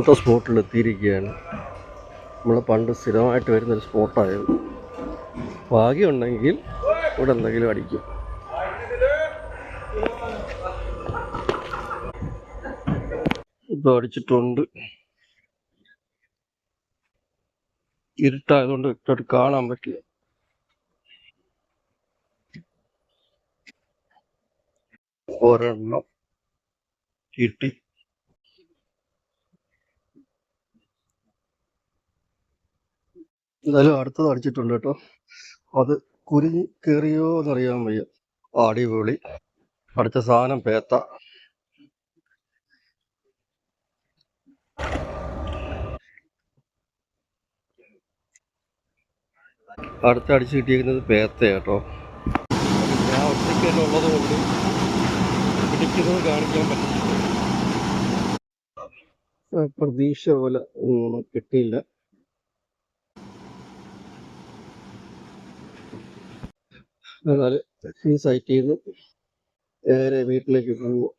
Photo സ്പോട്ടിൽ എത്തിയിരിക്കുകയാണ്. നമ്മൾ പണ്ട് സ്ഥിരമായിട്ട് വരുന്നൊരു സ്പോട്ടായിരുന്നു. ഭാഗ്യമുണ്ടെങ്കിൽ ഇവിടെ എന്തെങ്കിലും അടിക്കും. ഇപ്പോൾ അടിച്ചിട്ടുണ്ട്. ഇരുട്ടായതുകൊണ്ട് വ്യക്തമായിട്ട് കാണാൻ പറ്റില്ല. ഒരെണ്ണം കിട്ടി. എന്തായാലും അടുത്തത് അടിച്ചിട്ടുണ്ട് കേട്ടോ. അത് കുരുങ്ങി കയറിയോ എന്നറിയാൻ വയ്യ. അടിപൊളി. അടുത്ത സാധനം പേത്ത. അടുത്ത് അടിച്ച് കിട്ടിയിരിക്കുന്നത് പേത്ത കേട്ടോ. ഞാൻ ഒറ്റയ്ക്ക് തന്നെ ഉള്ളത് കൊണ്ട് പിടിക്കുന്നത് കാണിക്കാൻ പറ്റില്ല. പ്രതീക്ഷ പോലെ കിട്ടിയില്ല. എന്നാൽ ഈ സൈറ്റിൽ നിന്ന് നേരെ വീട്ടിലേക്ക് പോകും.